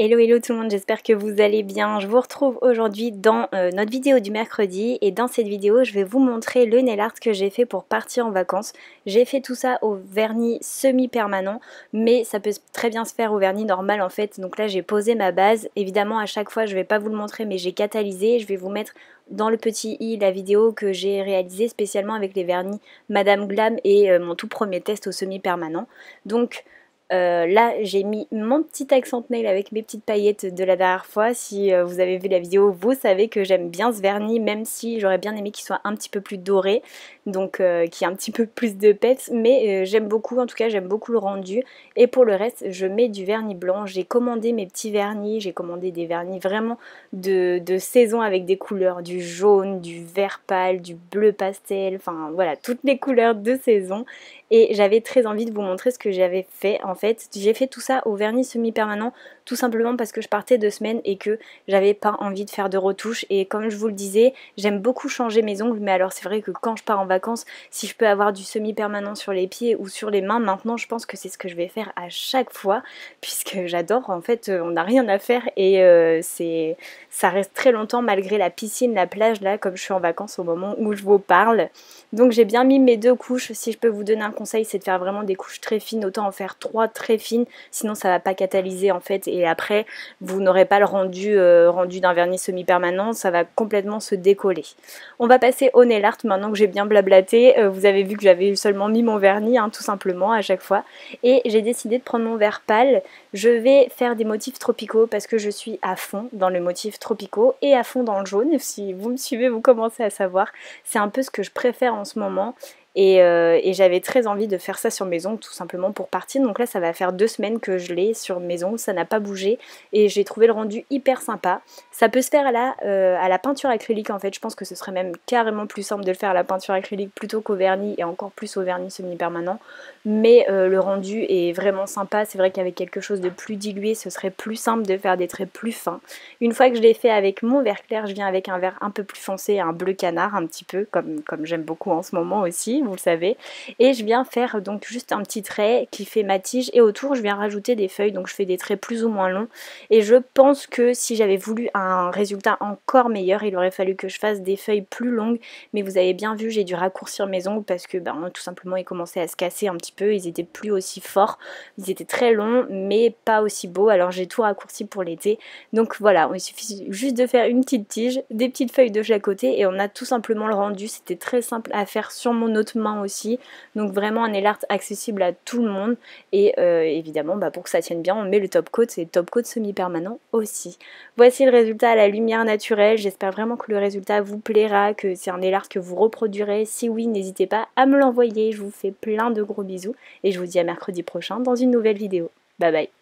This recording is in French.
Hello hello tout le monde, j'espère que vous allez bien. Je vous retrouve aujourd'hui dans notre vidéo du mercredi et dans cette vidéo je vais vous montrer le nail art que j'ai fait pour partir en vacances. J'ai fait tout ça au vernis semi-permanent mais ça peut très bien se faire au vernis normal en fait. Donc là j'ai posé ma base, évidemment à chaque fois je vais pas vous le montrer mais j'ai catalysé. Je vais vous mettre dans le petit i la vidéo que j'ai réalisée spécialement avec les vernis Madame Glam et mon tout premier test au semi-permanent. Donc là j'ai mis mon petit accent nail avec mes petites paillettes de la dernière fois. Si vous avez vu la vidéo, vous savez que j'aime bien ce vernis, même si j'aurais bien aimé qu'il soit un petit peu plus doré, donc qu'il y ait un petit peu plus de peps, mais j'aime beaucoup, en tout cas j'aime beaucoup le rendu. Et pour le reste je mets du vernis blanc. J'ai commandé mes petits vernis, j'ai commandé des vernis vraiment de saison avec des couleurs, du jaune, du vert pâle, du bleu pastel, enfin voilà, toutes les couleurs de saison. Et j'avais très envie de vous montrer ce que j'avais fait. En fait, j'ai fait tout ça au vernis semi-permanent tout simplement parce que je partais 2 semaines et que j'avais pas envie de faire de retouches. Et comme je vous le disais, j'aime beaucoup changer mes ongles, mais alors c'est vrai que quand je pars en vacances, si je peux avoir du semi-permanent sur les pieds ou sur les mains, maintenant je pense que c'est ce que je vais faire à chaque fois, puisque j'adore. En fait, on n'a rien à faire et ça reste très longtemps malgré la piscine, la plage, là, comme je suis en vacances au moment où je vous parle. Donc j'ai bien mis mes 2 couches. Si je peux vous donner un conseil, c'est de faire vraiment des couches très fines, autant en faire 3 très fines, sinon ça va pas catalyser en fait, et après vous n'aurez pas le rendu d'un vernis semi-permanent, ça va complètement se décoller. On va passer au nail art maintenant que j'ai bien blablaté. Vous avez vu que j'avais seulement mis mon vernis, hein, tout simplement à chaque fois, et j'ai décidé de prendre mon vert pâle. Je vais faire des motifs tropicaux parce que je suis à fond dans les motifs tropicaux et à fond dans le jaune. Si vous me suivez, vous commencez à savoir, c'est un peu ce que je préfère en ce moment. Et j'avais très envie de faire ça sur mes ongles tout simplement pour partir. Donc là ça va faire 2 semaines que je l'ai sur mes ongles, ça n'a pas bougé et j'ai trouvé le rendu hyper sympa. Ça peut se faire à la peinture acrylique en fait. Je pense que ce serait même carrément plus simple de le faire à la peinture acrylique plutôt qu'au vernis, et encore plus au vernis semi-permanent. Mais le rendu est vraiment sympa. C'est vrai qu'avec quelque chose de plus dilué ce serait plus simple de faire des traits plus fins. Une fois que je l'ai fait avec mon vert clair, je viens avec un vert un peu plus foncé, un bleu canard un petit peu, comme j'aime beaucoup en ce moment aussi, vous le savez. Et je viens faire donc juste un petit trait qui fait ma tige, et autour je viens rajouter des feuilles, donc je fais des traits plus ou moins longs. Et je pense que si j'avais voulu un résultat encore meilleur, il aurait fallu que je fasse des feuilles plus longues. Mais vous avez bien vu, j'ai dû raccourcir mes ongles parce que tout simplement ils commençaient à se casser un petit peu, ils étaient plus aussi forts, ils étaient très longs mais pas aussi beaux, alors j'ai tout raccourci pour l'été. Donc voilà, il suffit juste de faire une petite tige, des petites feuilles de chaque côté et on a tout simplement le rendu. C'était très simple à faire sur mon autre main aussi, donc vraiment un nail art accessible à tout le monde. Et évidemment pour que ça tienne bien on met le top coat, c'est le top coat semi-permanent aussi. Voici le résultat à la lumière naturelle. J'espère vraiment que le résultat vous plaira, que c'est un nail art que vous reproduirez. Si oui, n'hésitez pas à me l'envoyer. Je vous fais plein de gros bisous et je vous dis à mercredi prochain dans une nouvelle vidéo. Bye bye.